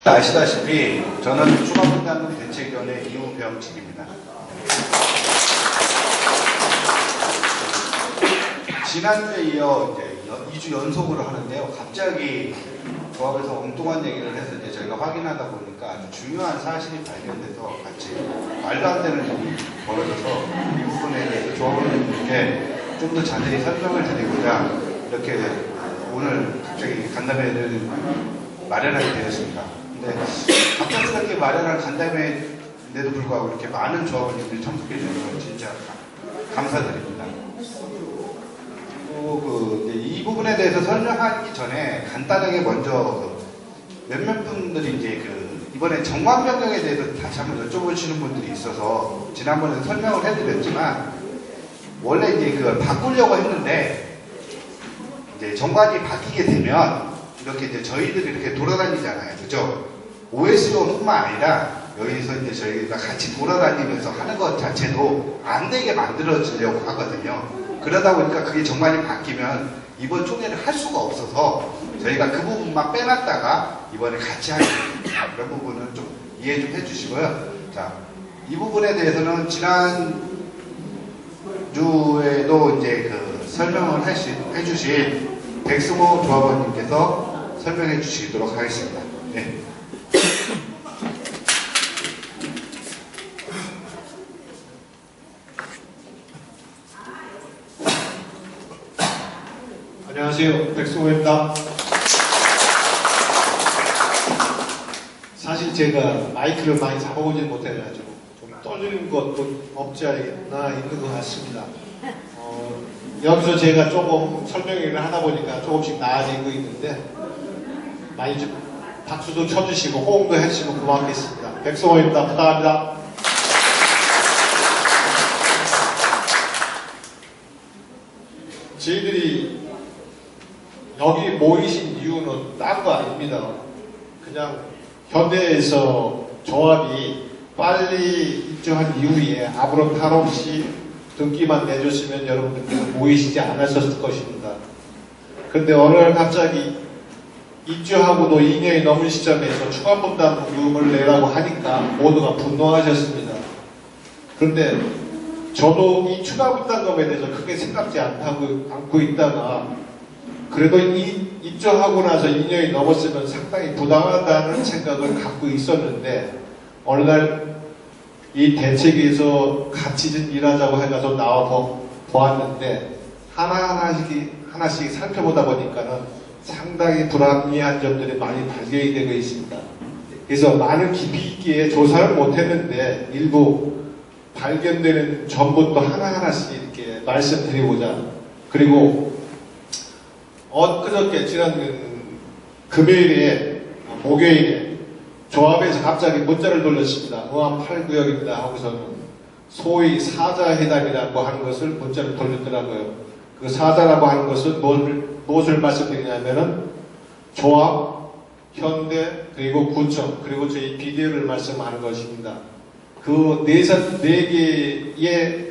아시다시피 저는 추가분담금 대책위원회 이우병직입니다. 지난주에 이어 이제 2주 연속으로 하는데요. 갑자기 조합에서 엉뚱한 얘기를 해서 이제 저희가 확인하다 보니까 아주 중요한 사실이 발견돼서 같이 말도 안 되는 일이 벌어져서 이 부분에 대해서 조합원님께 좀 더 자세히 설명을 드리고자 이렇게 오늘 갑자기 간담회를 마련하게 되었습니다. 근데 갑작스럽게 마련한 간담회인데도 불구하고 이렇게 많은 조합원님들이 참석해 주셔서 진짜 감사드립니다. 또 이 부분에 대해서 설명하기 전에 간단하게 먼저 몇몇 분들이 이제 이번에 정관 변경에 대해서 다시 한번 여쭤보시는 분들이 있어서 지난번에 설명을 해드렸지만 원래 이제 그걸 바꾸려고 했는데 이제 정관이 바뀌게 되면 이렇게 이제 저희들이 이렇게 돌아다니잖아요. 그죠? OS용뿐만 아니라 여기서 이제 저희가 같이 돌아다니면서 하는 것 자체도 안 되게 만들어지려고 하거든요. 그러다 보니까 그게 정관이 바뀌면 이번 총회를 할 수가 없어서 저희가 그 부분만 빼놨다가 이번에 같이 하는 그런 부분은 좀 이해 좀 해주시고요. 자, 이 부분에 대해서는 지난 주에도 이제 설명을 해주신 백승호 조합원님께서 설명해 주시도록 하겠습니다. 네. 안녕하세요. 백승호입니다. 사실 제가 마이크를 많이 잡아보지 못해가지고 좀 떨리는 것도 없지 않나 있는 것 같습니다. 여기서 제가 조금 설명을 하다 보니까 조금씩 나아지고 있는데 많이 좀 박수도 쳐주시고 호응도 해주시면 고맙겠습니다. 백승호입니다. 부탁합니다. 저희들이 여기 모이신 이유는 딴 거 아닙니다. 그냥 현대에서 조합이 빨리 입주한 이후에 아무런 탈 없이 등기만 내줬으면 여러분들께서 모이시지 않았었을 것입니다. 근데 어느 날 갑자기 입주하고도 2년이 넘은 시점에서 추가 분담금을 내라고 하니까 모두가 분노하셨습니다. 그런데 저도 이 추가 분담금에 대해서 크게 생각지 않고 있다가 그래도 입주하고 나서 2년이 넘었으면 상당히 부당하다는 생각을 갖고 있었는데 어느 날 이 대책에서 같이 좀 일하자고 해가지고 나와 보았는데 하나씩 살펴보다 보니까는 상당히 불합리한 점들이 많이 발견이 되고 있습니다. 그래서 많은 깊이 있게 조사를 못했는데 일부 발견되는 점부터 하나하나씩 이렇게 말씀드리고자 그리고 엊그저께 지난 금요일에 목요일에 조합에서 갑자기 문자를 돌렸습니다. 응암 8구역입니다 하고서는 소위 사자회담이라고 하는 것을 문자를 돌렸더라고요. 그 사자라고 하는 것은 무엇을 말씀드리냐면은 조합, 현대, 그리고 구청, 그리고 저희 비대위를 말씀하는 것입니다. 그 네 개의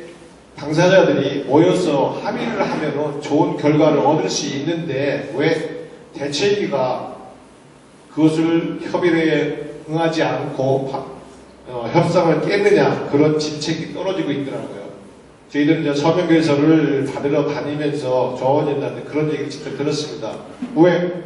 당사자들이 모여서 합의를 하면은 좋은 결과를 얻을 수 있는데 왜 대책위가 그것을 협의에 응하지 않고 협상을 깼느냐 그런 질책이 떨어지고 있더라고요. 저희들은 이제 서명결서를 받으러 다니면서 조합원님들한테 그런 얘기를 직접 들었습니다. 왜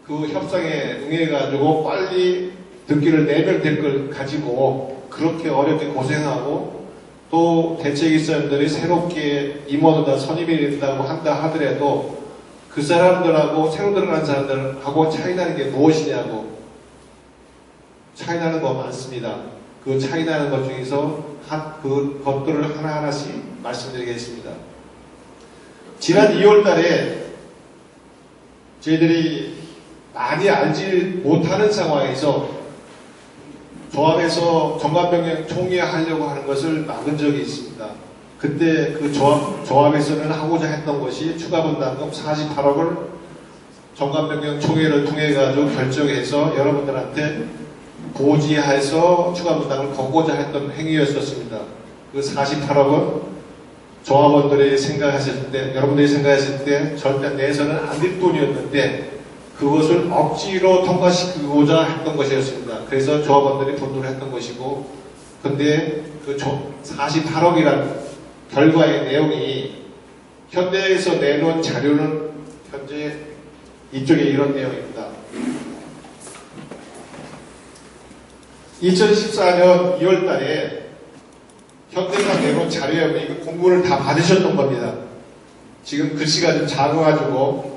그 협상에 응해가지고 빨리 등기를 내면 될 걸 가지고 그렇게 어렵게 고생하고 또 대책위원들이 새롭게 임원으로 선임이 된다고 한다 하더라도 그 사람들하고 새로 들어간 사람들하고 차이나는 게 무엇이냐고 차이나는 거 많습니다. 그 차이나는 것 중에서 그 것들을 하나하나씩 말씀드리겠습니다. 지난 2월 달에 저희들이 많이 알지 못하는 상황에서 조합에서 정관변경 총회하려고 하는 것을 막은 적이 있습니다. 그때 그 조합에서는 하고자 했던 것이 추가분담금 48억을 정관변경 총회를 통해 가지고 결정해서 여러분들한테 고지해서 추가분담을 거고자 했던 행위였었습니다. 그 48억은 조합원들이 생각하실 때, 여러분들이 생각하실 때 절대 내서는 안 될 돈이었는데 그것을 억지로 통과시키고자 했던 것이었습니다. 그래서 조합원들이 분노를 했던 것이고, 근데 그 48억이라는 결과의 내용이 현대에서 내놓은 자료는 현재 이쪽에 이런 내용입니다. 2014년 2월 달에 현대가 내놓은 자료에 이거 공부를 다 받으셨던 겁니다. 지금 글씨가 좀 작아가지고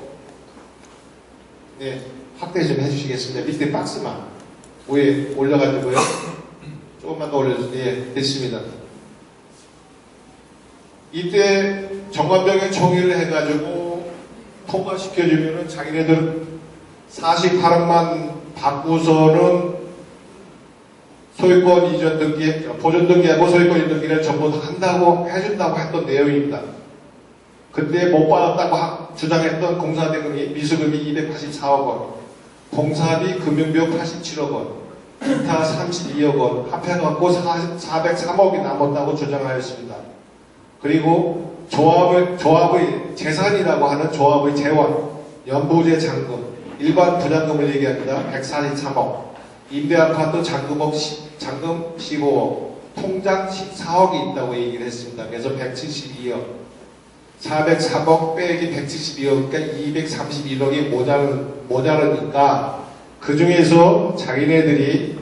네, 확대 좀 해주시겠습니다. 밑에 박스만 위에 올려가지고요. 조금만 더 올려주세요. 네, 됐습니다. 이때 정관병행 총의를 해가지고 통과시켜주면은 자기네들 48억만 받고서는 소유권 이전 등기, 보존 등기하고 소유권 이전 등기를 전부 다 한다고 해준다고 했던 내용입니다. 근데 못 받았다고 주장했던 공사대금이 미수금이 284억 원, 공사비 금융비용 87억 원, 기타 32억 원, 합해갖고 403억이 남았다고 주장하였습니다. 그리고 조합의 재산이라고 하는 조합의 재원, 연부제 잔금, 일반 부담금을 얘기합니다. 143억, 임대아파트 잔금 15억, 통장 14억이 있다고 얘기를 했습니다. 그래서 172억, 403억 빼기 172억, 그러니까 231억이 모자르니까 그 중에서 자기네들이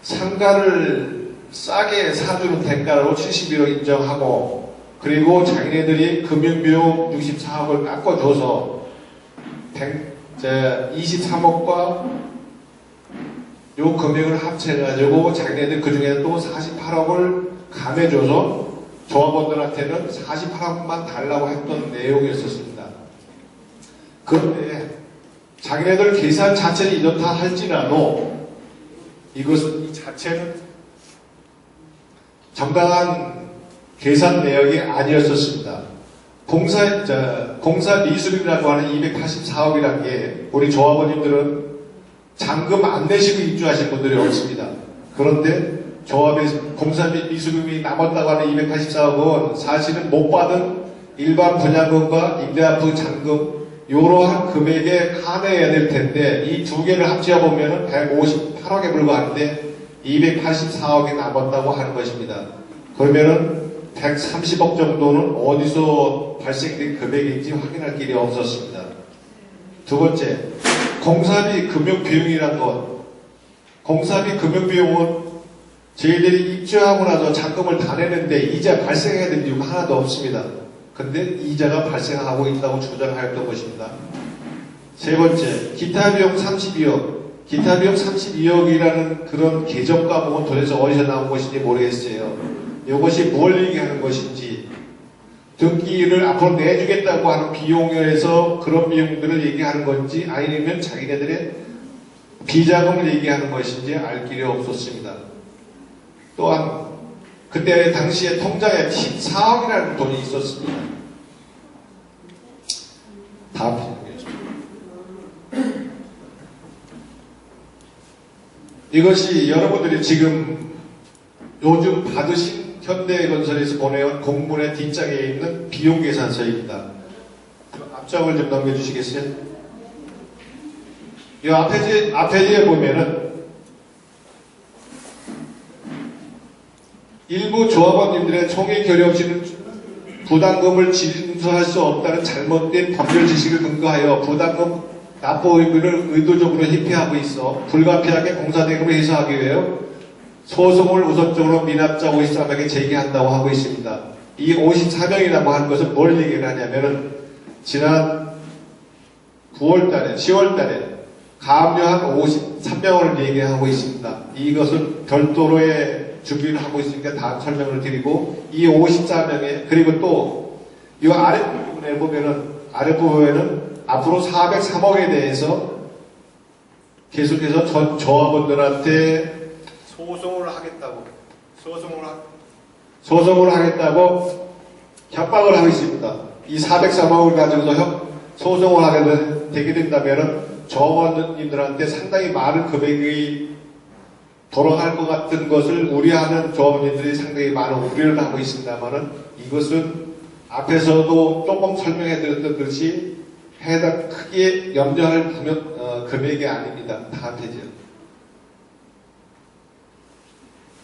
상가를 싸게 사주는 대가로 71억 인정하고, 그리고 자기네들이 금융비용 64억을 깎아줘서 23억과 요 금액을 합쳐가지고 자기네들 그 중에 또 48억을 감해줘서 조합원들한테는 48억만 달라고 했던 내용이었습니다. 그런데 자기네들 계산 자체를 이렇다 할지라도 이것은 이 자체는 정당한 계산 내역이 아니었었습니다. 공사 미수금이라고 하는 284억이라는 게 우리 조합원님들은 잔금 안 내시고 입주하신 분들이 없습니다. 그런데 조합에서 공사비 미수금이 남았다고 하는 284억은 사실은 못 받은 일반 분양금과 임대아파트 잔금 이러한 금액에 한해해야 될 텐데 이 두 개를 합쳐 보면 158억에 불과한데 284억이 남았다고 하는 것입니다. 그러면은 130억 정도는 어디서 발생된 금액인지 확인할 길이 없었습니다. 두 번째, 공사비 금융비용이란 것. 공사비 금융비용은 저희들이 입주하고 나서 잔금을 다 내는데 이자 발생해야 될 이유가 하나도 없습니다. 근데 이자가 발생하고 있다고 주장하였던 것입니다. 세 번째, 기타 비용 32억. 기타 비용 32억이라는 그런 계정 과목은 도대체 어디서 나온 것인지 모르겠어요. 이것이 뭘 얘기하는 것인지, 등기를 앞으로 내주겠다고 하는 비용에서 그런 비용들을 얘기하는 건지 아니면 자기네들의 비자금을 얘기하는 것인지 알 길이 없었습니다. 또한 그때 당시에 통장에 14억이라는 돈이 있었습니다. 다음 페이지입니다. 이것이 여러분들이 지금 요즘 받으신 현대건설에서 보내온 공문의 뒷장에 있는 비용계산서입니다. 앞장을 좀 넘겨주시겠어요? 이 앞페이지에 보면은 일부 조합원님들의 총회 결의 없이는 부담금을 징수할 수 없다는 잘못된 법률 지식을 근거하여 부담금 납부 의무를 의도적으로 희피하고 있어 불가피하게 공사대금을 해소하기 위해 소송을 우선적으로 미납자 53명에게 제기한다고 하고 있습니다. 이 54명이라고 하는 것은 뭘 얘기를 하냐면은 지난 9월달에 10월달에 가압류한 53명을 얘기하고 있습니다. 이것은 별도로의 준비를 하고 있으니까 다음 설명을 드리고, 이 54명에 그리고 또 이 아랫부분에 보면은 아랫부분에는 앞으로 403억에 대해서 계속해서 전 조합원들한테 소송을 하겠다고 협박을 하고 있습니다. 이 403억을 가지고서 소송을 하게 되게 된다면은 조합원님들한테 상당히 많은 금액이 돌아갈 것 같은 것을 우려하는 조합원님들이 상당히 많은 우려를 하고 있습니다만은 이것은 앞에서도 조금 설명해 드렸던 것이 해당 크게 염려할 금액이 아닙니다. 다음 페이지요.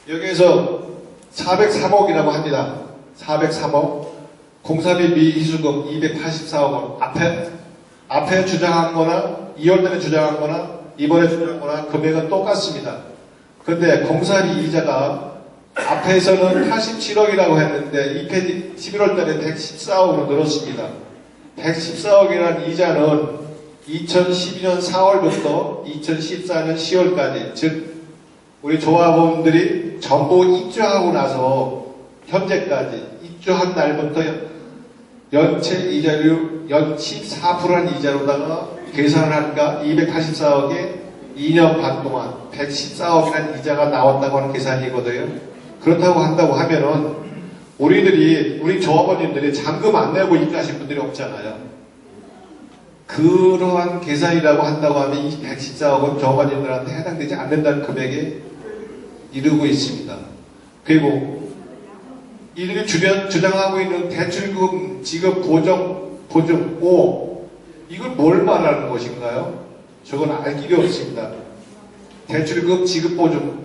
여기에서 403억이라고 합니다. 403억. 공사비 미희수금 284억 원. 앞에 주장한 거나 2월달에 주장한 거나 이번에 주장한 거나 금액은 똑같습니다. 근데 공사비 이자가 앞에서는 87억이라고 했는데 11월달에 114억으로 늘었습니다. 114억이라는 이자는 2012년 4월부터 2014년 10월까지, 즉 우리 조합원들이 전부 입주하고 나서 현재까지 입주한 날부터 연체 이자율 연 14%한 이자로다가 계산을 하니까 284억에 2년 반 동안 114억이라는 이자가 나왔다고 하는 계산이거든요. 그렇다고 한다고 하면은 우리 조합원님들이 잔금 안 내고 입주하신 분들이 없잖아요. 그러한 계산이라고 한다고 하면 이 114억은 조합원님들한테 해당되지 않는다는 금액에 이르고 있습니다. 그리고 이들이 주장하고 있는 대출금 지급 보증 5, 이걸 뭘 말하는 것인가요? 저건 알 길이 없습니다. 대출금 지급 보증.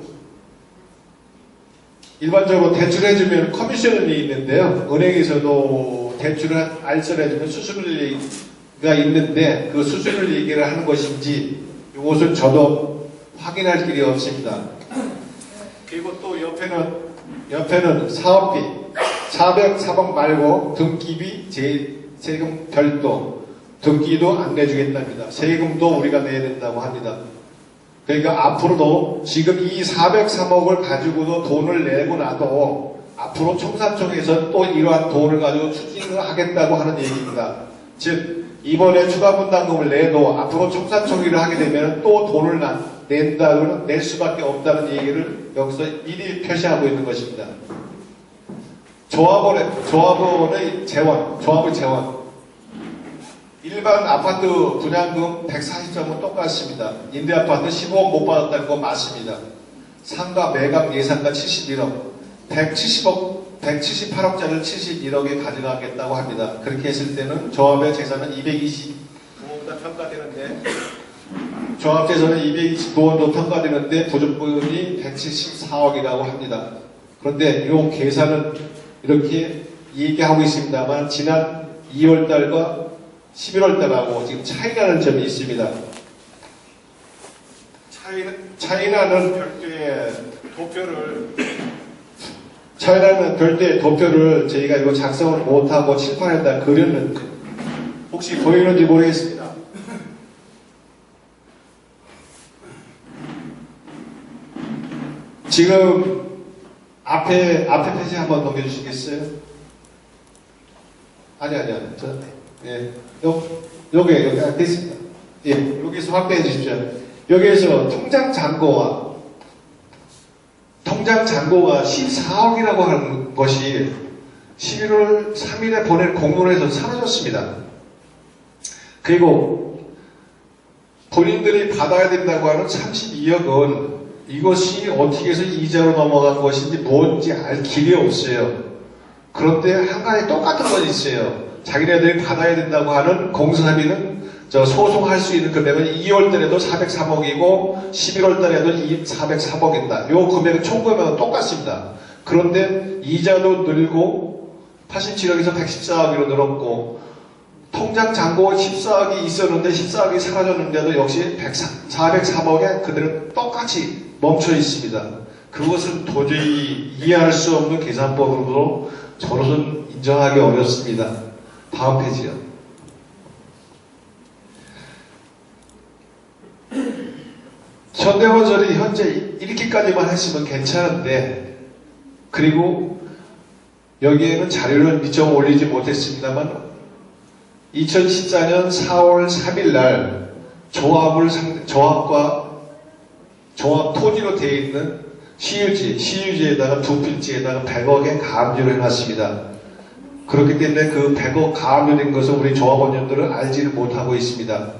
일반적으로 대출해주면 커미션이 있는데요. 은행에서도 대출을 알선해주면 수수료가 있는데 그 수수료 얘기를 하는 것인지 이것은 저도 확인할 길이 없습니다. 그리고 또 옆에는 사업비 403억 말고 등기비 세금 별도 등기도 안 내주겠답니다. 세금도 우리가 내야 된다고 합니다. 그러니까 앞으로도 지금 이 403억을 가지고도 돈을 내고 나도 앞으로 청사청에서 또 이러한 돈을 가지고 추진을 하겠다고 하는 얘기입니다. 즉 이번에 추가 분담금을 내도 앞으로 청사청 일을 하게 되면 또 돈을 낸다고는 낼 수밖에 없다는 얘기를 여기서 미리 표시하고 있는 것입니다. 조합원의 재원. 일반 아파트 분양금 140점은 똑같습니다. 임대아파트 15억 못 받았다는 건 맞습니다. 상가 매각 예상가 71억, 178억짜리를 71억에 가져가겠다고 합니다. 그렇게 했을 때는 조합의 재산은 229억보다 평가되는데, 조합재산은 229억도 평가되는데 부족분이 174억이라고 합니다. 그런데 이 계산은 이렇게 얘기하고 있습니다만 지난 2월달과 11월달하고 지금 차이나는 점이 있습니다. 차이나는 별도의 도표를 저희가 이거 작성을 못하고 칠판에다 그렸는데 혹시 보이는지 모르겠습니다. 지금 앞에 페이지 한번 넘겨주시겠어요? 아니요. 여기 됐습니다. 예, 여기서 확대해 주십시오. 여기에서 통장 잔고가 14억이라고 하는 것이 11월 3일에 보낸 공문에서 사라졌습니다. 그리고 본인들이 받아야 된다고 하는 32억은 이것이 어떻게 해서 이자로 넘어간 것인지 뭔지 알 길이 없어요. 그런데 한 가지 똑같은 건 있어요. 자기네들이 받아야 된다고 하는 공사비는 소송할 수 있는 금액은 2월달에도 403억이고 11월달에도 403억이다. 요 금액은 총 금액은 똑같습니다. 그런데 이자도 늘고 87억에서 114억으로 늘었고 통장 잔고 14억이 있었는데 14억이 사라졌는데도 역시 403억에 그대로 똑같이 멈춰 있습니다. 그것은 도저히 이해할 수 없는 계산법으로 저로서는 인정하기 어렵습니다. 다음 페이지요. 현대건설이 현재 이렇게까지만 했으면 괜찮은데, 그리고 여기에는 자료를 미처 올리지 못했습니다만 2014년 4월 3일 날 조합 토지로 되어 있는 시유지에다가 두 필지에다가 100억의 가압류를 해놨습니다. 그렇기 때문에 그 100억 가압류된 것을 우리 조합원들은 알지를 못하고 있습니다.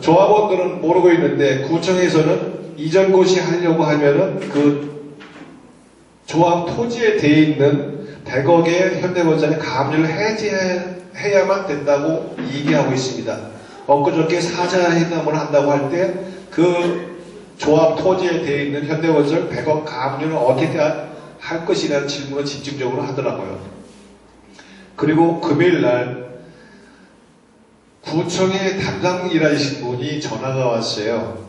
조합원들은 모르고 있는데 구청에서는 이전 고시 하려고 하면은 그 조합 토지에 되어 있는 100억의 현대건설의 가압류를 해야만 된다고 얘기하고 있습니다. 엊그저께 사자회담을 한다고 할 때 그 조합 토지에 되어 있는 현대건설 100억 가압류를 어떻게 할 것이라는 질문을 집중적으로 하더라고요. 그리고 금요일 날 구청의 담당 일하신 분이 전화가 왔어요.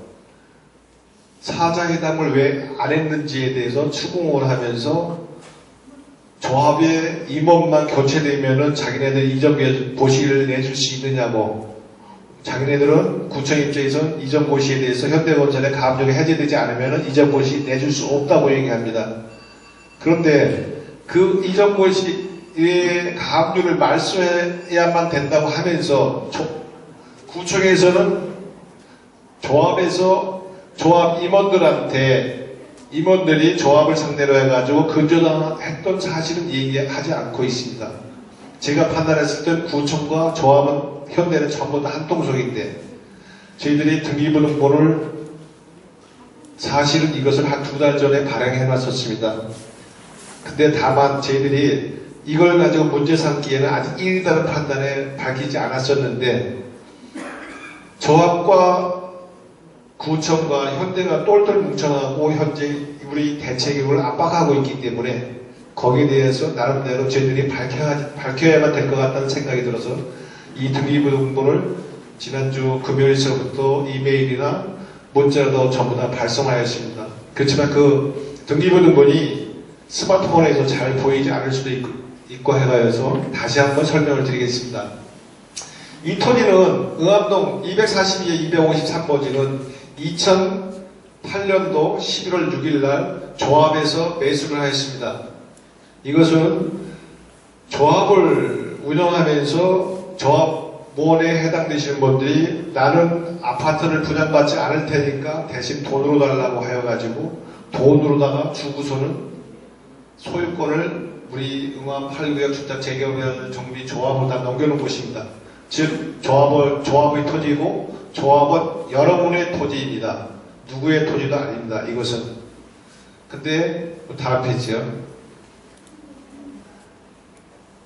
사자회담을 왜 안 했는지에 대해서 추궁을 하면서 조합의 임원만 교체되면은 자기네들 이전 고시를 내줄 수 있느냐고, 자기네들은 구청 입장에서 이전 고시에 대해서 현대건설의 가압력이 해제되지 않으면은 이전 고시 내줄 수 없다고 얘기합니다. 그런데 그 이전 고시의 가압류를 말소해야만 된다고 하면서 구청에서는 조합에서 조합 임원들이 조합을 상대로 해가지고 근저당했던 사실은 얘기하지 않고 있습니다. 제가 판단했을 땐 구청과 조합은 현대는 전부 다 한 통속인데 저희들이 등기부등본을 사실은 이것을 한 2달 전에 발행해 놨었습니다. 근데 다만 저희들이 이걸 가지고 문제 삼기에는 아직 일다른 판단에 밝히지 않았었는데 조합과 구청과 현대가 똘똘 뭉쳐나고 현재 우리 대책을 압박하고 있기 때문에 거기에 대해서 나름대로 저희들이 밝혀야만 될 것 같다는 생각이 들어서 이 등기부등본을 지난주 금요일서부터 이메일이나 문자로 전부 다 발송하였습니다. 그렇지만 그 등기부등본이 스마트폰에서 잘 보이지 않을 수도 있고 해서 다시 한번 설명을 드리겠습니다. 이 토지는 응암동 242에 253번지는 2008년도 11월 6일 날 조합에서 매수를 하였습니다. 이것은 조합을 운영하면서 조합원에 해당되시는 분들이 나는 아파트를 분양받지 않을 테니까 대신 돈으로 달라고 하여가지고 돈으로다가 주고서는 소유권을 우리 응암 8구역 주택 재개발 정비 조합으로 다 넘겨놓은 곳입니다. 즉 조합의 토지고 조합은 여러분의 토지입니다. 누구의 토지도 아닙니다. 이것은. 근데 다음 페이지요.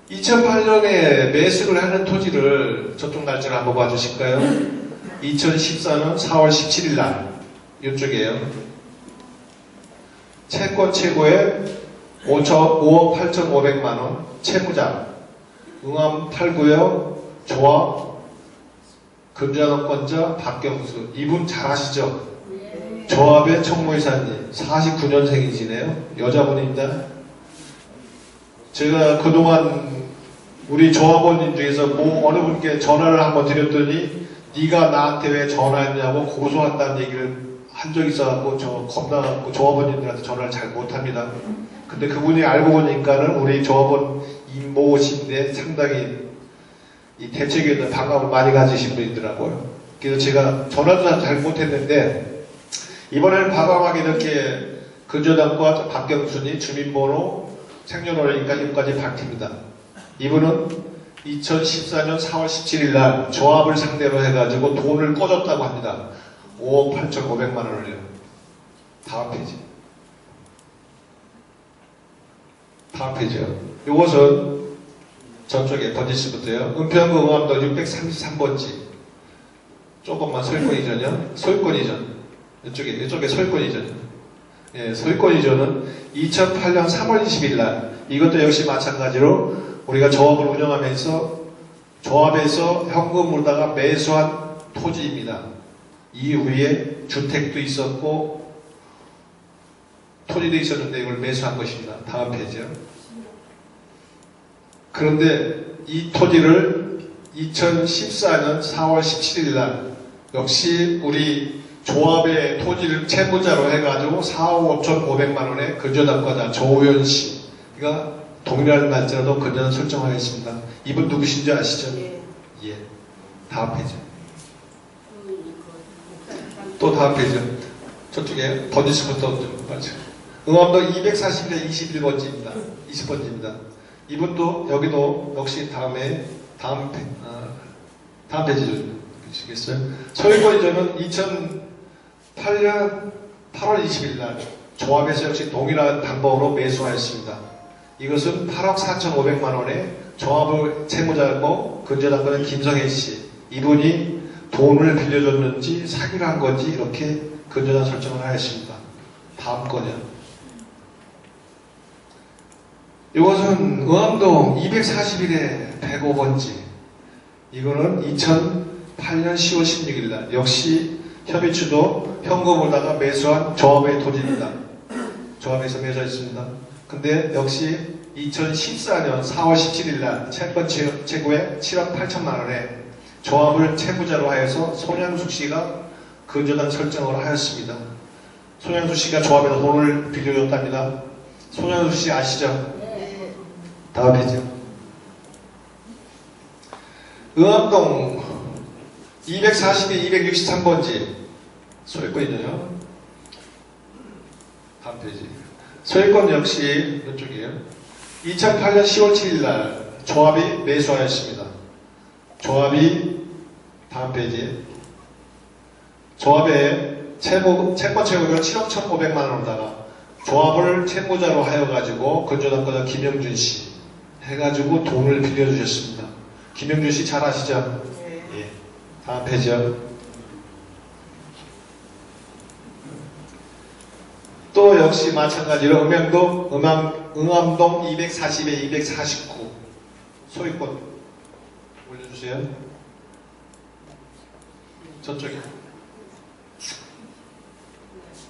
2008년에 매수를 하는 토지를 저쪽 날짜를 한번 봐주실까요? 2014년 4월 17일 날 이쪽이에요. 채권 최고의 5억 8,500만원 채무자 응암 8구역 조합 근저당권자 박경수, 이분 잘 아시죠? 조합의 총무이사님 49년생이시네요. 여자분입니다. 제가 그동안 우리 조합원님 중에서 어느 분께 전화를 한번 드렸더니 네가 나한테 왜 전화했냐고 고소한다는 얘기를 한 적이 있어갖고 저 겁나갖고 조합원님들한테 전화를 잘 못합니다. 근데 그분이 알고 보니까는 우리 조합원 임모신데 상당히 이 대책에 대한 반감을 많이 가지신 분이더라고요. 그래서 제가 전화도 잘 못했는데 이번에는 과감하게 이렇게 근저당과 박경순이 주민번호 생년월일까지 밝힙니다. 이분은 2014년 4월 17일 날 조합을 상대로 해가지고 돈을 꺼줬다고 합니다. 5억 8,500만 원을요. 다음 페이지. 다음 페이지요. 이것은 저쪽에 번지시부터요. 은평구 응암동 633번지. 조금만 소유권 이전이요. 소유권 이전. 이쪽에 소유권 이전. 예, 소유권 이전은 2008년 3월 20일 날 이것도 역시 마찬가지로 우리가 조합을 운영하면서 조합에서 현금으로다가 매수한 토지입니다. 이후에 주택도 있었고 토지도 있었는데 이걸 매수한 것입니다. 다음 페이지요. 그런데 이 토지를 2014년 4월 17일 날 역시 우리 조합의 토지를 채무자로 해가지고 4억 5,500만 원의 근저당권자 조우현 씨가 동일한 날짜라도 근저당 설정하겠습니다. 이분 누구신지 아시죠? 예. 다음 페이지. 또 다음 페이지. 저쪽에 번지수부터 좀 봐죠. 응암동 241에 21번지입니다. 20번지입니다. 이분도 여기도 역시 다음 페이지 좀 주시겠어요? 소유권 이전은 2008년 8월 20일 날 조합에서 역시 동일한 방법으로 매수하였습니다. 이것은 8억 4,500만 원에 조합을 채무자고 하고 근저당 거는 김성애 씨. 이분이 돈을 빌려줬는지 사기를 한 건지 이렇게 근저당 설정을 하였습니다. 다음 거냐. 이것은 의암동 241에 105번지. 이거는 2008년 10월 16일 날 역시 협의추도 현금으로다가 매수한 조합의 토지입니다. 조합에서 매수했습니다. 근데 역시 2014년 4월 17일 날 채권 최고의 7억 8천만 원에 조합을 채무자로 하여서 손양숙 씨가 근저당 설정을 하였습니다. 손양숙 씨가 조합에서 돈을 빌려줬답니다. 손양숙 씨 아시죠? 다음 페이지. 의암동 242, 263번지 소유권이죠. 다음 페이지. 소유권 역시 이쪽이에요. 2008년 10월 7일 날 조합이 매수하였습니다. 조합이 다음 페이지. 조합의 채권 채무가 7억 1,500만 원으로다가 조합을 채무자로 하여가지고 근저당권자 김영준 씨 해가지고 돈을 빌려주셨습니다. 김영준 씨 잘 아시죠? 예. 다음 페이지요. 또 역시 마찬가지로 응암동 240에 249 소유권 올려주세요. 저쪽에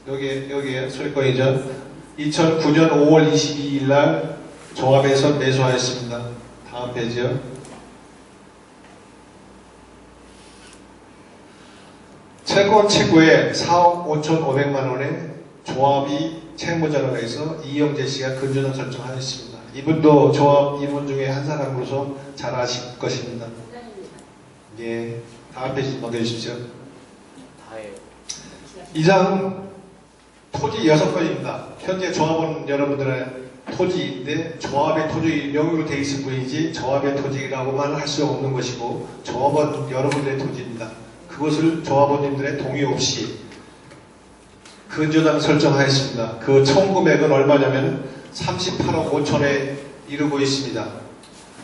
여기에 소유권이죠. 2009년 5월 22일 날 조합에서 매수하였습니다. 다음 페이지요. 채권 최고의 4억 5,500만 원에 조합이 채무자로 해서 이영재 씨가 근저당 설정하였습니다. 이분도 조합 임원 중에 한 사람으로서 잘 아실 것입니다. 예, 다음 페이지 넘겨주십시오. 이상 토지 6건입니다. 현재 조합원 여러분들의 토지인데 조합의 토지 명의로 되어 있을 뿐이지 조합의 토지라고만 할 수 없는 것이고 조합원 여러분들의 토지입니다. 그것을 조합원님들의 동의 없이 근저당 설정하였습니다. 그 총 금액은 얼마냐면 38억 5천에 이르고 있습니다.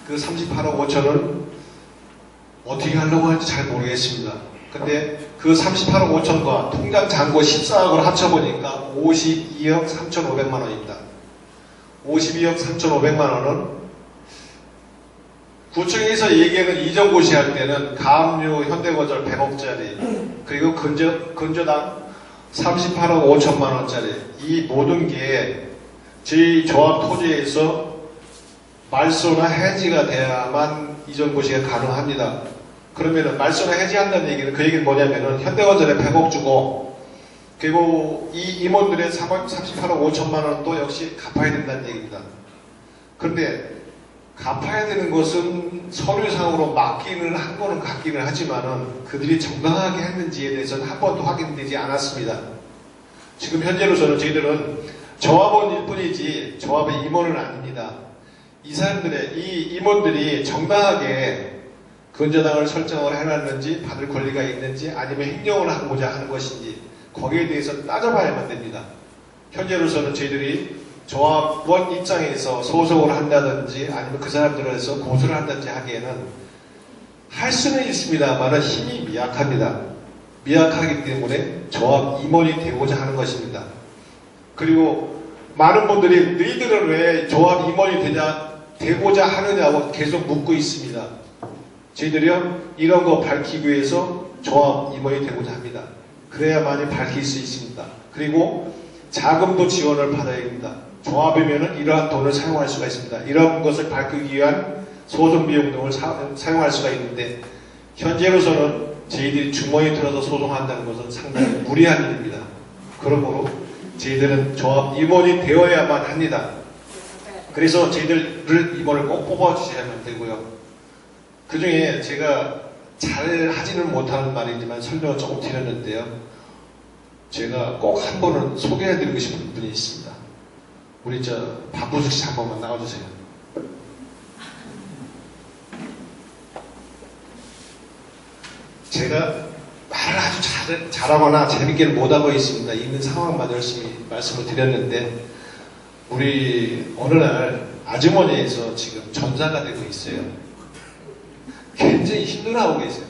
그 38억 5천은 어떻게 하려고 하는지 잘 모르겠습니다. 근데 그 38억 5천과 통장 잔고 14억을 합쳐보니까 52억 3,500만 원입니다. 52억 3,500만 원은 구청에서 얘기하는 이전고시 할 때는 가압류 현대건설 100억짜리 그리고 근저당 38억 5천만 원짜리 이 모든 게 저희 조합 토지에서 말소나 해지가 돼야만 이전고시가 가능합니다. 그러면은 말소나 해지한다는 얘기는 그 얘기는 뭐냐면은 현대건설에 100억 주고 그리고 이 임원들의 38억 5천만 원도 역시 갚아야 된다는 얘기입니다. 그런데 갚아야 되는 것은 서류상으로 맡기는 한 거는 같기는 하지만은 그들이 정당하게 했는지에 대해서는 한 번도 확인되지 않았습니다. 지금 현재로서는 저희들은 조합원일 뿐이지 조합의 임원은 아닙니다. 이 사람들의 이 임원들이 정당하게 근저당을 설정을 해놨는지 받을 권리가 있는지 아니면 횡령을 하고자 하는 것인지 거기에 대해서 따져봐야만 됩니다. 현재로서는 저희들이 조합원 입장에서 소송을 한다든지 아니면 그 사람들을 해서 고소를 한다든지 하기에는 할 수는 있습니다만 힘이 미약합니다. 미약하기 때문에 조합 임원이 되고자 하는 것입니다. 그리고 많은 분들이 너희들은 왜 조합 임원이 되고자 하느냐고 계속 묻고 있습니다. 저희들이요 이런 거 밝히기 위해서 조합 임원이 되고자 합니다. 그래야만이 밝힐 수 있습니다. 그리고 자금도 지원을 받아야 됩니다. 조합이면은 이러한 돈을 사용할 수가 있습니다. 이런 것을 밝히기 위한 소송 비용 등을 사용할 수가 있는데 현재로서는 저희들이 주머니 들어서 소송한다는 것은 상당히 무리한 일입니다. 그러므로 저희들은 조합 임원이 되어야만 합니다. 그래서 저희들 임원을 꼭 뽑아주셔야만 되고요. 그 중에 제가 잘 하지는 못하는 말이지만 설명을 조금 드렸는데요. 제가 꼭 한 번은 소개해드리고 싶은 분이 있습니다. 우리 박구숙 씨 한 번만 나와주세요. 제가 말을 아주 잘하거나 재밌게는 못하고 있습니다. 있는 상황만 열심히 말씀을 드렸는데 우리 어느 날 아주머니에서 지금 전사가 되고 있어요. 굉장히 힘들어하고 계세요.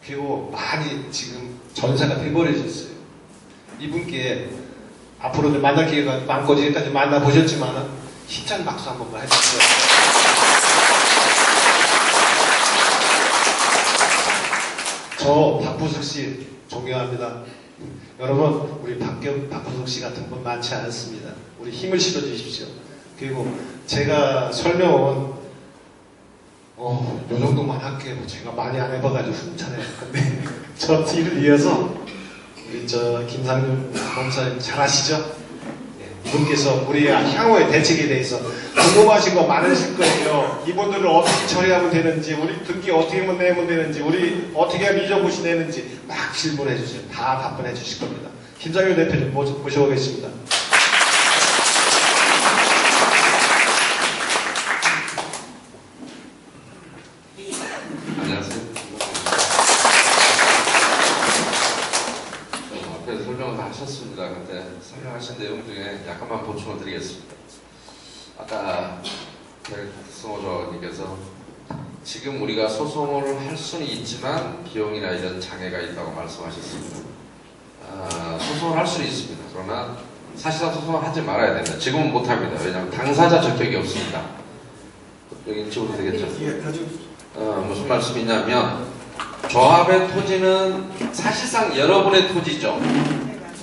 그리고 많이 지금 전사가 돼버려졌어요. 이분께 앞으로도 만날 기회가 많고 지금까지 만나보셨지만 힘찬 박수 한 번만 해주세요. 저 박부석 씨 존경합니다. 여러분, 우리 박부석 씨 같은 분 많지 않습니다. 우리 힘을 실어주십시오. 그리고 제가 설명은 요 정도만 할게요. 제가 많이 안 해봐가지고 훔쳐내요. 근데 저 뒤를 이어서 우리 저 김상률 검사님 잘 아시죠? 예, 이분께서 우리 향후의 대책에 대해서 궁금하신 거 많으실 거예요. 이분들을 어떻게 처리하면 되는지, 우리 등기 어떻게 내면 되는지, 우리 어떻게 하면 이전부시 내는지 막 질문해 주세요. 다 답변해 주실 겁니다. 김상률 대표님 모셔보겠습니다. 안녕하세요. 앞에서 설명을 다 하셨습니다. 근데 설명하신 내용 중에 약간만 보충을 드리겠습니다. 아까 백승호저님께서 지금 우리가 소송을 할 수는 있지만 비용이나 이런 장애가 있다고 말씀하셨습니다. 소송을 할 수는 있습니다. 그러나 사실상 소송을 하지 말아야 됩니다. 지금은 못합니다. 왜냐하면 당사자 적격이 없습니다. 여기 찍어도 되겠죠? 무슨 말씀이냐면 조합의 토지는 사실상 여러분의 토지죠.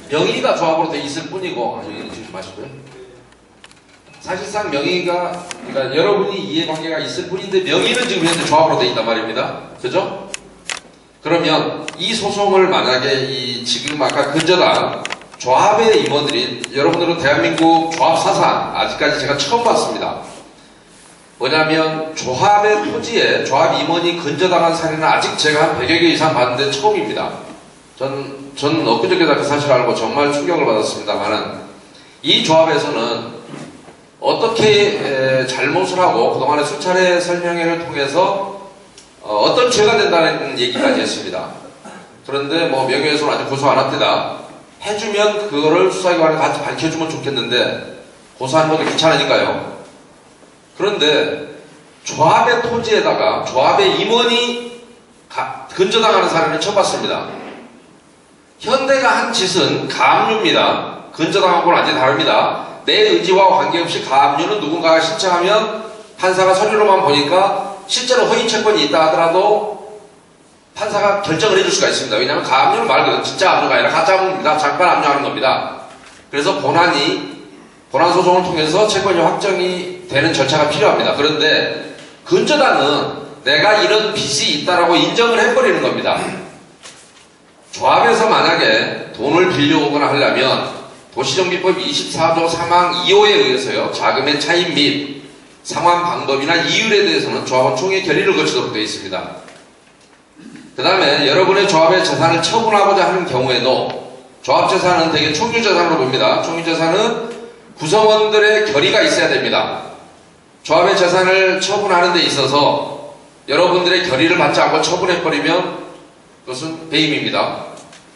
명의가 조합으로 돼 있을 뿐이고, 여기는 지금 마시고요. 사실상 명의가, 그러니까 여러분이 이해관계가 있을 뿐인데 명의는 지금 현재 조합으로 돼 있단 말입니다. 그죠? 그러면 이 소송을 만약에 지금 아까 근저당 조합의 임원들이, 여러분들은 대한민국 조합 사상 아직까지 제가 처음 봤습니다. 뭐냐면 조합의 토지에 조합 임원이 근저당한 사례는 아직 제가 한 100여 개 이상 봤는데 처음입니다. 전 엊그저께다 그 사실을 알고 정말 충격을 받았습니다만은 이 조합에서는 어떻게 잘못을 하고 그동안에 수차례 설명회를 통해서 어떤 죄가 된다는 얘기까지 했습니다. 그런데 뭐 명예훼손 아직 고소 안 합니다. 해주면 그거를 수사기관에 같이 밝혀주면 좋겠는데 고소하는 것도 귀찮으니까요. 그런데 조합의 토지에다가 조합의 임원이 근저당하는 사례를 처음 봤습니다. 현대가 한 짓은 가압류입니다. 근저당하고는 완전히 다릅니다. 내 의지와 관계없이 가압류는 누군가가 신청하면 판사가 서류로만 보니까 실제로 허위 채권이 있다 하더라도 판사가 결정을 해줄 수가 있습니다. 왜냐하면 가압류는 말 그대로 진짜 압류가 아니라 가짜 압류입니다. 잠깐 압류하는 겁니다. 그래서 본안 소송을 통해서 채권이 확정이 되는 절차가 필요합니다. 그런데 근저당은 내가 이런 빚이 있다라고 인정을 해버리는 겁니다. 조합에서 만약에 돈을 빌려오거나 하려면 도시정비법 24조 상황 2호에 의해서요, 자금의 차입 및 상환 방법이나 이율에 대해서는 조합원 총회 결의를 거치도록 되어 있습니다. 그 다음에 여러분의 조합의 재산을 처분하고자 하는 경우에도 조합 재산은 되게 총유재산으로 봅니다. 총유재산은 구성원들의 결의가 있어야 됩니다. 조합의 재산을 처분하는 데 있어서 여러분들의 결의를 받지 않고 처분해버리면 그것은 배임입니다.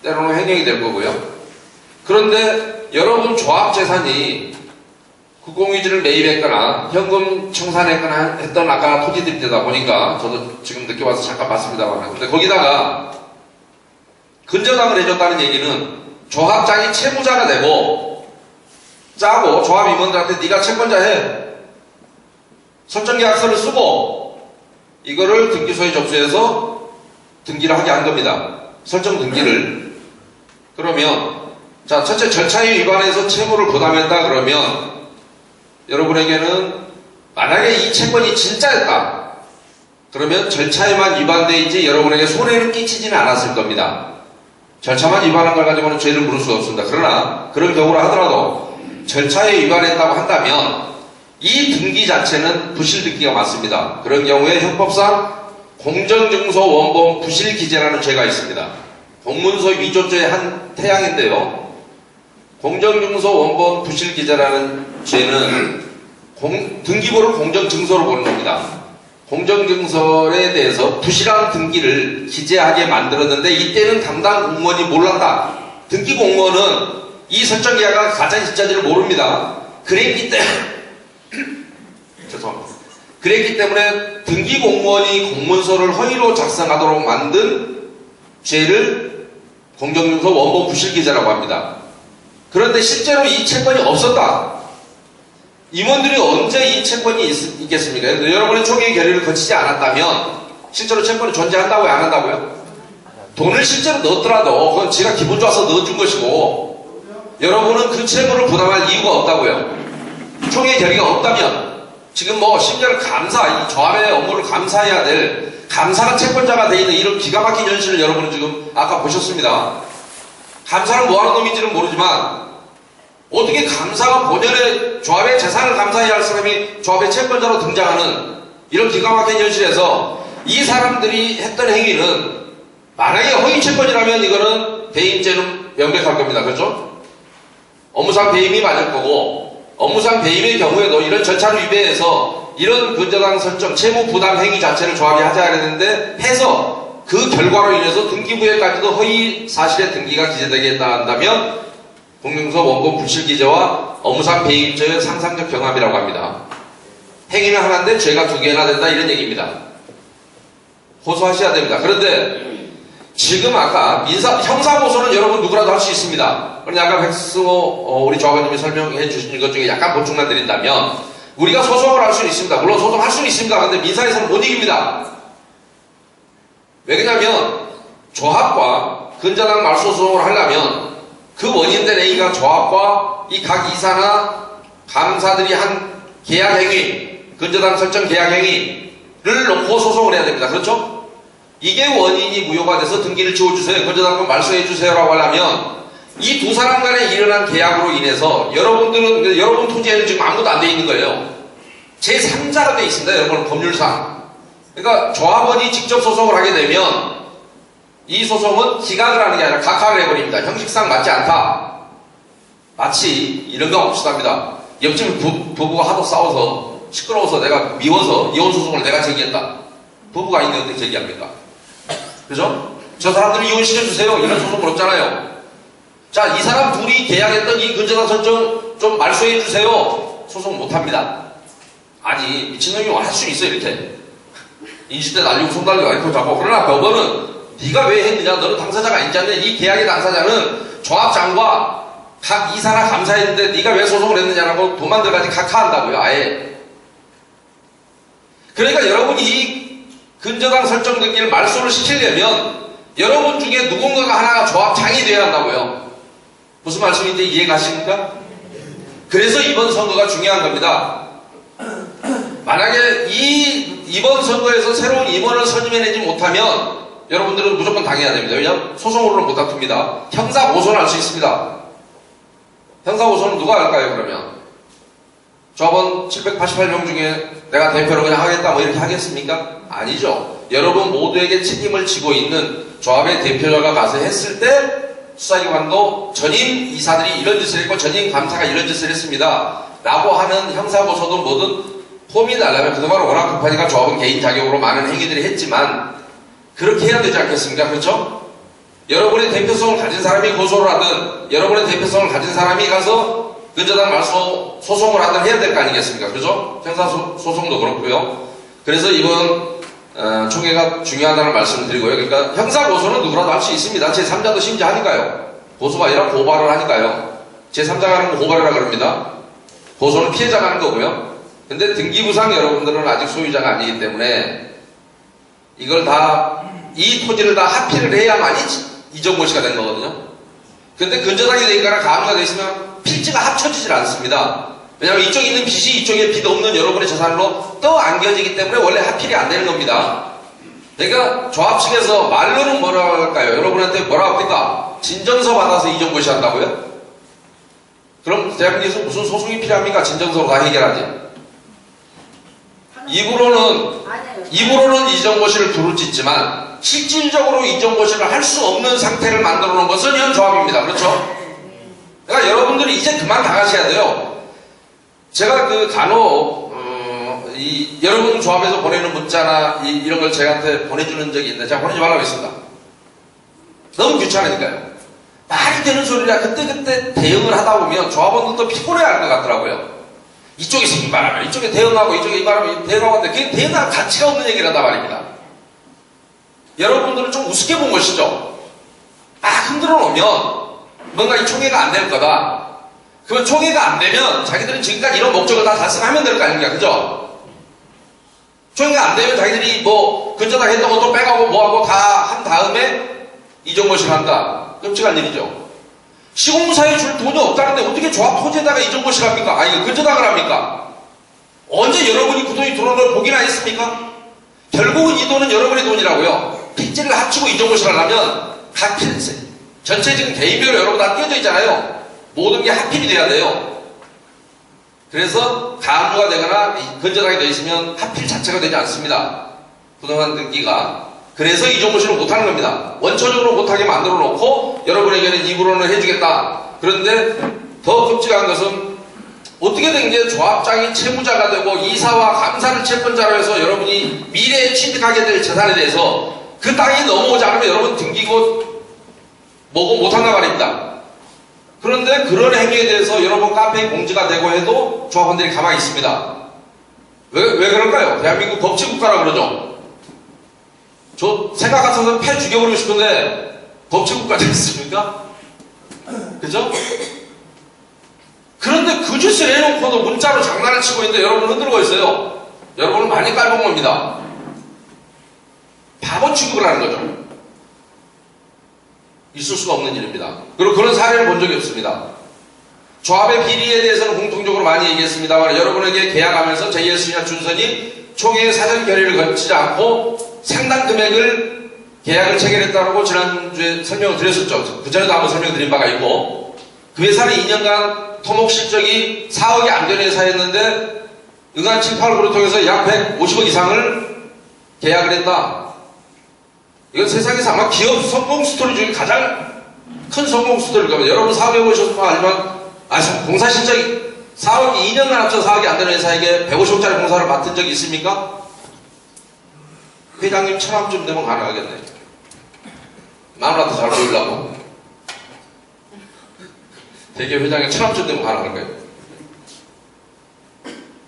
때로는 횡령이 될 거고요. 그런데 여러분 조합 재산이 국공유지를 매입했거나 현금 청산했거나 했던 아까 토지들이 되다 보니까 저도 지금 늦게 와서 잠깐 봤습니다만, 근데 거기다가 근저당을 해줬다는 얘기는 조합장이 채무자가 되고 짜고 조합 임원들한테 네가 채권자 해, 설정계약서를 쓰고 이거를 등기소에 접수해서 등기를 하게 한 겁니다. 설정 등기를. 그러면 자, 첫째 절차에 위반해서 채무를 부담했다 그러면 여러분에게는 만약에 이 채권이 진짜였다 그러면 절차에만 위반되어 있지 여러분에게 손해를 끼치지는 않았을 겁니다. 절차만 위반한 걸 가지고는 죄를 물을 수가 없습니다. 그러나 그런 경우라 하더라도 절차에 위반했다고 한다면 이 등기 자체는 부실 등기가 맞습니다. 그런 경우에 형법상 공정증서 원본 부실기재라는 죄가 있습니다. 공문서 위조죄의 한 태양인데요. 공정증서 원본 부실기재라는 죄는 등기부를 공정증서로 보는 겁니다. 공정증서에 대해서 부실한 등기를 기재하게 만들었는데 이때는 담당 공무원이 몰랐다. 등기 공무원은 이 설정계약가 가짜 진짜인지를 모릅니다. 그랬기 때문에 죄송합니다. 그랬기 때문에 등기 공무원이 공문서를 허위로 작성하도록 만든 죄를 공정증서 원본 부실기재라고 합니다. 그런데 실제로 이 채권이 없었다. 임원들이 언제 이 채권이 있겠습니까? 여러분의 총회 결의를 거치지 않았다면 실제로 채권이 존재한다고요? 안 한다고요? 돈을 실제로 넣었더라도 그건 지가 기분 좋아서 넣어준 것이고 여러분은 그 채무를 부담할 이유가 없다고요. 총회 결의가 없다면 지금 뭐 심지어 감사, 이 조합의 업무를 감사해야 될 감사가 채권자가 돼 있는 이런 기가 막힌 현실을 여러분은 지금 아까 보셨습니다. 감사는 뭐하는 놈인지는 모르지만 어떻게 감사가 본연의 조합의 재산을 감사해야 할 사람이 조합의 채권자로 등장하는 이런 기가 막힌 현실에서 이 사람들이 했던 행위는 만약에 허위 채권이라면 이거는 배임죄는 명백할 겁니다. 그렇죠? 업무상 배임이 맞을 거고 업무상 배임의 경우에도 이런 절차를 위배해서 이런 근저당 설정, 채무 부담 행위 자체를 조합이 하지 않았는데 해서 그 결과로 인해서 등기부에까지도 허위 사실의 등기가 기재되겠다 한다면 공정서 원본 불실기재와 업무상 배임죄의 상상적 경합이라고 합니다. 행위는 하나인데 죄가 두 개나 된다 이런 얘기입니다. 고소하셔야 됩니다. 그런데 지금 아까 형사고소는 여러분 누구라도 할 수 있습니다. 그런데 아까 백승호 우리 조합원님이 설명해 주신 것 중에 약간 보충만 드린다면 우리가 소송을 할 수는 있습니다. 물론 소송할 수는 있습니다. 그런데 민사에서는 못 이깁니다. 왜 그러냐면 조합과 근저당 말소송을 하려면 그 원인된 A가 조합과 이 각 이사나 감사들이 한 계약 행위, 근저당 설정 계약 행위를 놓고 소송을 해야 됩니다. 그렇죠? 이게 원인이 무효가 돼서 등기를 지워주세요. 근저당권 말소해주세요라고 하려면 이 두 사람 간에 일어난 계약으로 인해서 여러분 토지에는 지금 아무것도 안 돼 있는 거예요. 제3자가 돼 있습니다. 여러분 법률상. 그러니까 조합원이 직접 소송을 하게 되면 이 소송은 기각을 하는 게 아니라 각하를 해버립니다. 형식상 맞지 않다. 마치 이런 거 없었답니다. 옆집 부부가 하도 싸워서 시끄러워서 내가 미워서 이혼 소송을 내가 제기했다. 부부가 있는데 제기합니까? 그죠? 저 사람들이 이혼시켜주세요. 이런 소송은 없잖아요. 자, 이 사람 둘이 계약했던 이 근저당 설정 좀 말소해주세요. 소송 못합니다. 아니 미친놈이 할 수 있어 이렇게. 인식대 날리고 손 달리고 아이고 자고. 그러나 법원은 네가 왜 했느냐? 너는 당사자가 아니지 않냐? 이 계약의 당사자는 조합장과 각 이사나 감사했는데 네가 왜 소송을 했느냐라고 도망들까지 각하한다고요. 아예. 그러니까 여러분이 이 근저당 설정 등기를 말소를 시키려면 여러분 중에 누군가가 하나가 조합장이 되어야 한다고요. 무슨 말씀인지 이해가십니까? 그래서 이번 선거가 중요한 겁니다. 만약에 이번 선거에서 새로운 임원을 선임해내지 못하면 여러분들은 무조건 당해야 됩니다. 왜냐하면 소송으로는 못 다툽니다. 형사고소는 할 수 있습니다. 형사고소는 누가 할까요, 그러면? 저번 788명 중에 내가 대표로 그냥 하겠다 뭐 이렇게 하겠습니까? 아니죠. 여러분 모두에게 책임을 지고 있는 조합의 대표자가 가서 했을 때 수사기관도 전임 이사들이 이런 짓을 했고 전임 감사가 이런 짓을 했습니다. 라고 하는 형사고소든 뭐든 폼이 달라면 그동안 워낙 급하니까 조합은 개인 자격으로 많은 행위들이 했지만 그렇게 해야 되지 않겠습니까? 그렇죠? 여러분의 대표성을 가진 사람이 고소를 하든 여러분의 대표성을 가진 사람이 가서 근저당 말소 소송을 하든 해야 될 거 아니겠습니까? 그죠? 형사소송도 그렇고요. 그래서 이번 총회가 중요하다는 말씀을 드리고요. 그러니까 형사고소는 누구라도 할 수 있습니다. 제3자도 심지어 하니까요. 고소가 아니라 고발을 하니까요. 제3자가 하는 거 고발이라 그럽니다. 고소는 피해자가 하는 거고요. 근데 등기부상 여러분들은 아직 소유자가 아니기 때문에 이걸 다, 이 토지를 다 합의를 해야만이 이정모 씨가 된 거거든요. 근데 근저당이 되니까 가압류가 돼 있으면 필지가 합쳐지질 않습니다. 왜냐하면 이쪽에 있는 빚이 이쪽에 빚 없는 여러분의 재산으로 떠안겨지기 때문에 원래 합의이 안 되는 겁니다. 그러니까 조합 측에서 말로는 뭐라고 할까요? 여러분한테 뭐라고 합니까? 진정서 받아서 이정모 씨 한다고요? 그럼 대한민국에서 무슨 소송이 필요합니까? 진정서로 다 해결하지. 입으로는 이정모 씨를 부르짖지만 실질적으로 이정모 씨를 할 수 없는 상태를 만들어 놓은 것은 현 조합입니다. 그렇죠? 그러니까 여러분들이 이제 그만 당하셔야 돼요. 제가 간혹 여러분 조합에서 보내는 문자나 이런 걸 저한테 보내주는 적이 있는데 제가 보내지 말라고 했습니다. 너무 귀찮으니까요. 말이 되는 소리라 그때그때 대응을 하다 보면 조합원들도 피곤해할 것 같더라고요. 이쪽에서 이 말하면 이쪽에 대응하고 이쪽에 이 말하면 대응하고 하는데 그게 대응할 가치가 없는 얘기를 한단 말입니다. 여러분들은 좀 우습게 본 것이죠. 흔들어 놓으면 뭔가 이 총회가 안 될 거다. 그러면 총회가 안 되면 자기들은 지금까지 이런 목적을 다 달성하면 될 거 아닙니까? 그죠? 총회가 안 되면 자기들이 뭐 근저당 했던 것도 빼가고 뭐하고 다 한 다음에 이정것을 한다. 끔찍한 일이죠. 시공사에 줄 돈이 없다는데 어떻게 조합 토지에다가 이정것을 합니까? 이거 근저당을 합니까? 언제 여러분이 그 돈이 들어오는 걸 보기나 했습니까? 결국은 이 돈은 여러분의 돈이라고요. 핏질을 합치고 이정것을 하려면 각 필세 전체 지금 개인별로 여러분 다 띄어져 있잖아요. 모든 게 하필이 돼야 돼요. 그래서 가압류가 되거나 근저당이 되어 있으면 하필 자체가 되지 않습니다. 부동산 등기가. 그래서 이정것을 못하는 겁니다. 원초적으로 못하게 만들어 놓고 여러분에게는 입으로는 해주겠다. 그런데 더 끔찍한 것은 어떻게 된 게 조합장이 채무자가 되고 이사와 감사를 채권자로 해서 여러분이 미래에 취득하게 될 재산에 대해서 그 땅이 넘어오지 않으면 여러분 등기고 뭐고 못한단 말입니다. 그런데 그런 행위에 대해서 여러분 카페에 공지가 되고 해도 조합원들이 가만히 있습니다. 왜 그럴까요? 대한민국 법치국가라 그러죠. 저 생각 같아서 패 죽여버리고 싶은데 법치국가 됐습니까? 그죠? 그런데 그 짓을 해놓고도 문자로 장난을 치고 있는데 여러분 흔들고 있어요. 여러분은 많이 깔본 겁니다. 바보 취급을 하는 거죠. 있을 수가 없는 일입니다. 그리고 그런 사례를 본 적이 없습니다. 조합의 비리에 대해서는 공통적으로 많이 얘기했습니다만 여러분에게 계약하면서 JSC나 준선이 총회의 사전 결의를 거치지 않고 상당 금액을 계약을 체결했다고 지난주에 설명을 드렸었죠. 그 전에도 한번 설명드린 바가 있고 그 회사는 2년간 토목 실적이 4억이 안 되는 회사였는데 응한 7, 8%를 통해서 약 150억 이상을 계약을 했다. 이건 세상에서 아마 기업 성공 스토리 중에 가장 큰 성공 스토리일 겁니다. 여러분 사업해 보셨으면 알지만 공사 실적이 4억이 2년간 합쳐 4억이 안 되는 회사에게 150억짜리 공사를 맡은 적이 있습니까? 회장님 천함쯤 되면 가능하겠네. 마누라한테 잘 보이려고. 대기업 회장이 천함쯤 되면 가능할 거예요.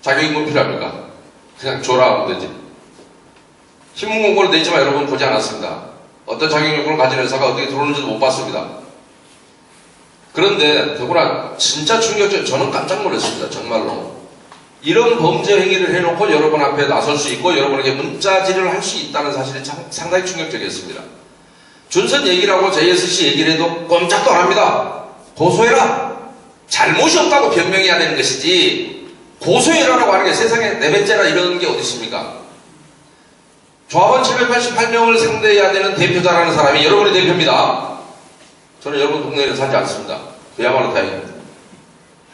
자격이 뭐 필요합니까? 그냥 줘라 하면 되지. 신문 공고는 돼 있지만 여러분 보지 않았습니다. 어떤 자격 요건을 가진 회사가 어떻게 들어오는지도 못 봤습니다. 그런데 더구나 진짜 충격적, 저는 깜짝 놀랐습니다. 정말로. 이런 범죄 행위를 해놓고 여러분 앞에 나설 수 있고 여러분에게 문자질을 할 수 있다는 사실이 상당히 충격적이었습니다. 준선 얘기를 하고 JSC 얘기를 해도 꼼짝도 안 합니다. 고소해라. 잘못이 없다고 변명해야 되는 것이지 고소해라라고 하는 게 세상에 내배째라 이런 게 어디 있습니까? 조합원 788명을 상대해야 되는 대표자라는 사람이 여러분의 대표입니다. 저는 여러분 동네에 살지 않습니다. 그야말로 다행입니다.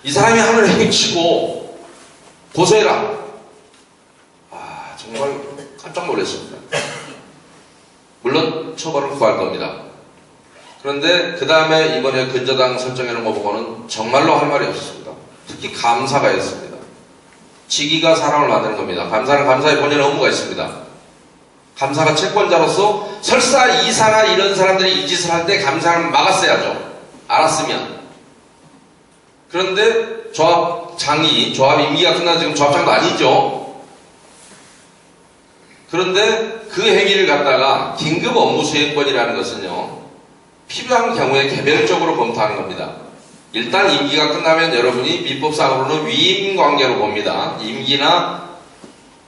이 사람이 하늘 행치고 고소해라. 정말 깜짝 놀랐습니다. 물론 처벌을 구할 겁니다. 그런데 그 다음에 이번에 근저당 설정해놓은 거 보고는 정말로 할 말이 없었습니다. 특히 감사가 있습니다. 직위가 사람을 만드는 겁니다. 감사는 감사의 본연의 업무가 있습니다. 감사가 채권자로서 설사 이사나 이런 사람들이 이 짓을 할 때 감사는 막았어야죠. 알았으면. 그런데 조합장이, 조합 임기가 끝난 지금 조합장도 아니죠. 그런데 그 행위를 갖다가 긴급 업무 수행권이라는 것은요, 필요한 경우에 개별적으로 검토하는 겁니다. 일단 임기가 끝나면 여러분이 민법상으로는 위임 관계로 봅니다.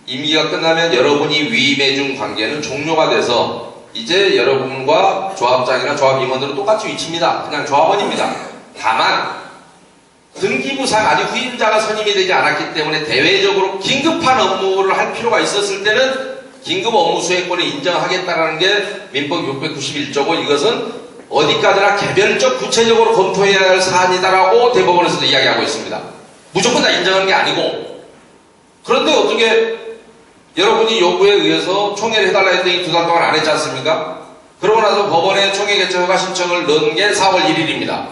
임기가 끝나면 여러분이 위임해준 관계는 종료가 돼서 이제 여러분과 조합장이나 조합 임원들은 똑같이 위치입니다. 그냥 조합원입니다. 다만 등기부상 아직 후임자가 선임이 되지 않았기 때문에 대외적으로 긴급한 업무를 할 필요가 있었을 때는 긴급 업무 수행권을 인정하겠다는 게 민법 691조고 이것은 어디까지나 개별적 구체적으로 검토해야 할 사안이다라고 대법원에서도 이야기하고 있습니다. 무조건 다 인정하는 게 아니고. 그런데 어떻게 여러분이 요구에 의해서 총회를 해달라 했더니 2달 동안 안 했지 않습니까? 그러고 나서 법원에 총회 개최 허가 신청을 넣은 게 4월 1일입니다.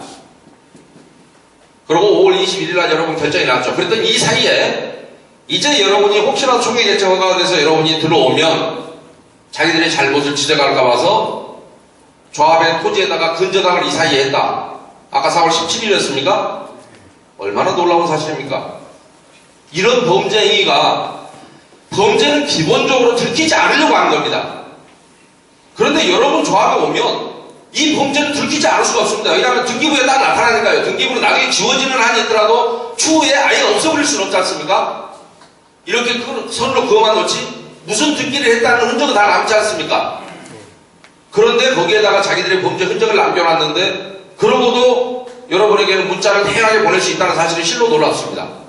그리고 5월 21일 날 여러분 결정이 났죠. 그랬더니 이 사이에 이제 여러분이 혹시라도 총회 개최 허가가 돼서 여러분이 들어오면 자기들의 잘못을 지적할까 봐서 조합의 토지에다가 근저당을 이 사이에 했다. 아까 4월 17일이었습니까? 얼마나 놀라운 사실입니까? 이런 범죄 행위가 범죄는 기본적으로 들키지 않으려고 하는 겁니다. 그런데 여러분 조합에 오면 이 범죄는 들키지 않을 수가 없습니다. 왜냐하면 등기부에 딱 나타나니까요. 등기부로 나중에 지워지는 한이 있더라도 추후에 아예 없어버릴 수는 없지 않습니까? 이렇게 선으로 그어만 놓지 무슨 등기를 했다는 흔적은 다 남지 않습니까? 그런데 거기에다가 자기들의 범죄 흔적을 남겨놨는데 그러고도 여러분에게는 문자를 다양하게 보낼 수 있다는 사실이 실로 놀랍습니다.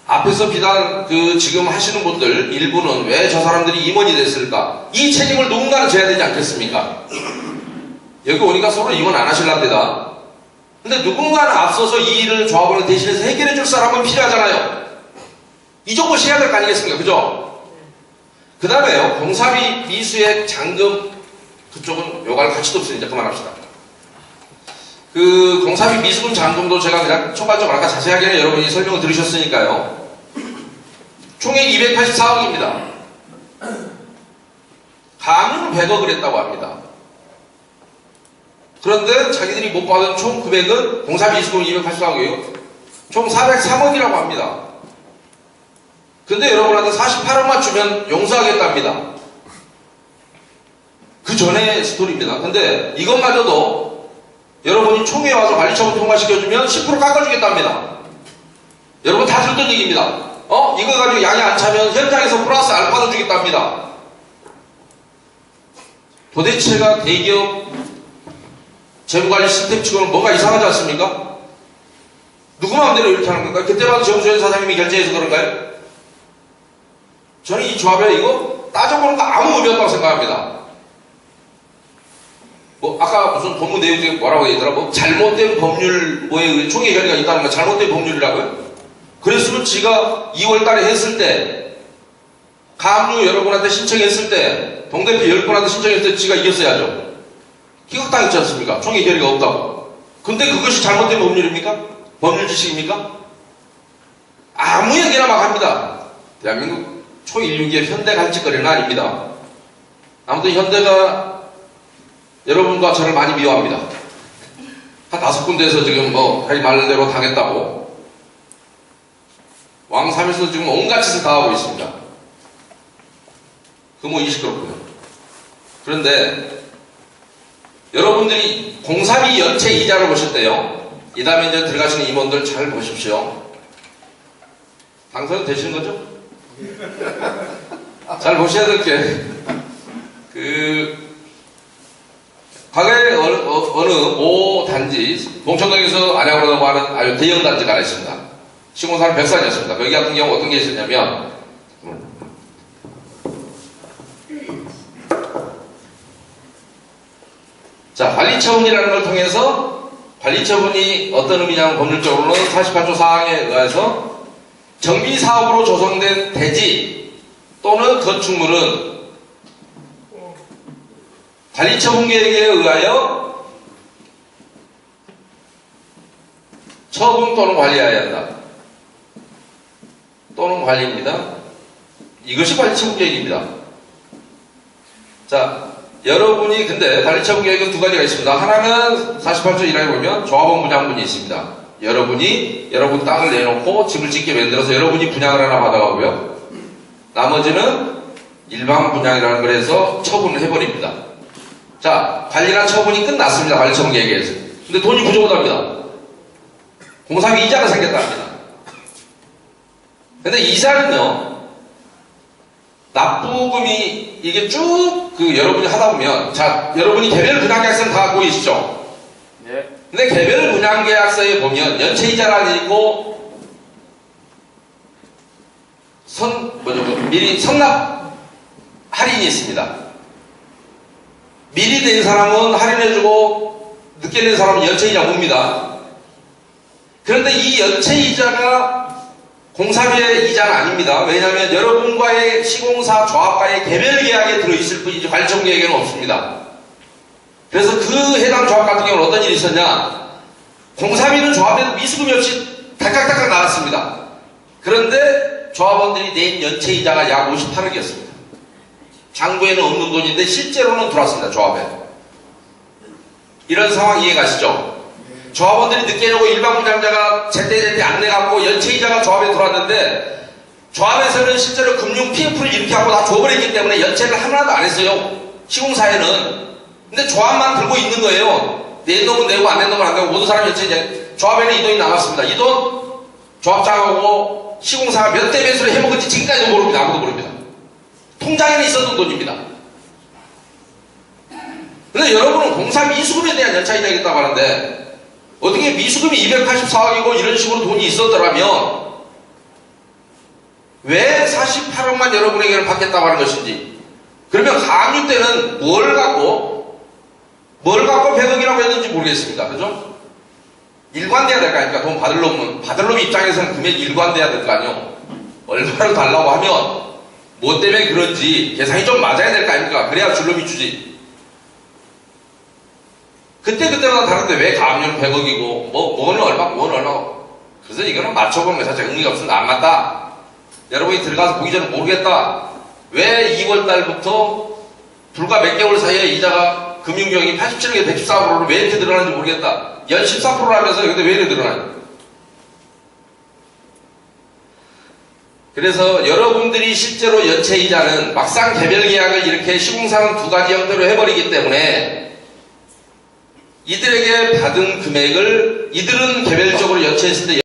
앞에서 비단 지금 하시는 분들 일부는 왜 저 사람들이 임원이 됐을까? 이 책임을 누군가는 져야 되지 않겠습니까? 여기 오니까 서로 임원 안 하실랍니다. 근데 누군가는 앞서서 이 일을 조합원을 대신해서 해결해 줄 사람은 필요하잖아요. 이 정도 해야 될 거 아니겠습니까? 그죠? 그 다음에요. 공사비, 미수액, 잔금 그쪽은 요구할 가치도 없으니까 그만합시다. 공사비, 미수금, 잔금도 제가 그냥 총괄적으로 아까 자세하게는 여러분이 설명을 들으셨으니까요. 총액 284억입니다. 가압류는 100억을 했다고 합니다. 그런데 자기들이 못 받은 총 금액은 공사비, 미수금 284억이에요. 총 403억이라고 합니다. 근데 여러분한테 48억만 주면 용서하겠답니다. 그 전에 스토리입니다. 근데 이것마저도 여러분이 총회에 와서 관리처분 통과시켜주면 10% 깎아주겠답니다. 여러분 다 들었던 얘기입니다. 이거 가지고 양이 안 차면 현장에서 플러스 알파도 주겠답니다. 도대체가 대기업 재무관리 시스템 치고는 뭔가 이상하지 않습니까? 누구 마음대로 이렇게 하는 건가요? 그때마다 정수현 사장님이 결제해서 그런가요? 저는 이 조합에 이거 따져보는 거 아무 의미 없다고 생각합니다. 아까 무슨 법문 내용 중에 뭐라고 얘기하더라? 잘못된 법률, 총회 결의가 있다는 건 잘못된 법률이라고요? 그랬으면 지가 2월 달에 했을 때, 가압류 여러분한테 신청했을 때, 동대표 10분한테 신청했을 때 지가 이겼어야죠. 기각당했지 않습니까? 총회 결의가 없다고. 근데 그것이 잘못된 법률입니까? 법률 지식입니까? 아무 얘기나 막 합니다. 대한민국 초인류기의 현대 간직거리는 아닙니다. 아무튼 현대가 여러분과 저를 많이 미워합니다. 한 5군데에서 지금 하기 말는 대로 당했다고 왕삼에서 지금 온갖 짓을 다 하고 있습니다. 시끄럽군요. 그런데 여러분들이 공사비 연체 이자를 보실 때요, 이 다음에 이제 들어가시는 임원들 잘 보십시오. 당선 되시는 거죠? 잘 보셔야 될 게 과거에 어느 모 단지, 봉천동에서 안양으로 하는 아주 대형 단지가 하나 있습니다. 시공사는 백산이었습니다. 여기 같은 경우 어떤 게 있었냐면, 자, 관리처분이라는 걸 통해서, 관리처분이 어떤 의미냐면 법률적으로는 48조 4항에 의해서 정비사업으로 조성된 대지 또는 건축물은 관리처분 계획에 의하여 처분 또는 관리해야 한다. 또는 관리입니다. 이것이 관리처분 계획입니다. 자, 여러분이 근데 관리처분 계획은 두 가지가 있습니다. 하나는 48조 1항에 보면 조합원 분양분이 있습니다. 여러분이 여러분 땅을 내놓고 집을 짓게 만들어서 여러분이 분양을 하나 받아가고요. 나머지는 일반 분양이라는 걸 해서 처분을 해버립니다. 자, 관리나 처분이 끝났습니다. 관리처분 계획에서. 근데 돈이 부족하답니다. 공사비 이자가 생겼답니다. 근데 이자는요, 납부금이 이게 쭉 여러분이 하다 보면, 자, 여러분이 개별 분양계약서는 다 갖고 계시죠? 네. 근데 개별 분양계약서에 보면 연체이자가 있고 미리 선납 할인이 있습니다. 미리 낸 사람은 할인해주고 늦게 낸 사람은 연체이자 봅니다. 그런데 이 연체이자가 공사비의 이자는 아닙니다. 왜냐하면 여러분과의 시공사 조합과의 개별 계약에 들어있을 뿐이지 관리처분 계획에는 없습니다. 그래서 그 해당 조합 같은 경우는 어떤 일이 있었냐, 공사비는 조합에서 미수금이 없이 달깍달깍 나왔습니다. 그런데 조합원들이 낸 연체이자가 약 58억이었습니다. 장부에는 없는 돈인데 실제로는 들어왔습니다. 조합에. 이런 상황 이해 가시죠? 조합원들이 늦게 내고 일반 분양자가 제때 안 내갖고 연체이자가 조합에 들어왔는데 조합에서는 실제로 금융 PF를 이렇게 하고 다 줘버렸기 때문에 연체를 하나도 안 했어요. 시공사에는. 근데 조합만 들고 있는 거예요. 낸 놈은 내고 안 낸 놈은 안 내고 모든 사람이 연체. 조합에는 이 돈이 남았습니다. 이 돈 조합장하고 시공사가 몇 대 몇으로 해먹은지 지금까지도 모릅니다. 아무도 모릅니다. 통장에는 있었던 돈입니다. 근데 여러분은 공사 미수금에 대한 연차이자겠다고 하는데 어떻게 미수금이 284억이고 이런 식으로 돈이 있었더라면 왜 48억만 여러분에게는 받겠다고 하는 것인지. 그러면 가압류 때는 뭘 갖고 100억이라고 했는지 모르겠습니다. 그죠? 일관돼야 될 거 아닙니까? 돈 받을 놈 입장에서는 금액이 일관돼야 될 거 아니에요. 얼마를 달라고 하면 뭐 때문에 그런지 계산이 좀 맞아야 될 거 아닙니까? 그래야 줄 놈이 주지. 그때마다 다른데 왜 가압류는 100억이고 뭐는 얼마고. 그래서 이거는 맞춰보는 거 자체가 의미가 없습니다. 안 맞다. 여러분이 들어가서 보기 전에 모르겠다. 왜 2월달부터 불과 몇 개월 사이에 이자가 금융비용이 87억에 114%로 왜 이렇게 늘어나는지 모르겠다. 연 14%라면서 근데 왜 이렇게 늘어나요? 그래서 여러분들이 실제로 연체이자는 막상 개별계약을 이렇게 시공사는 두 가지 형태로 해버리기 때문에 이들에게 받은 금액을 이들은 개별적으로 연체했을 때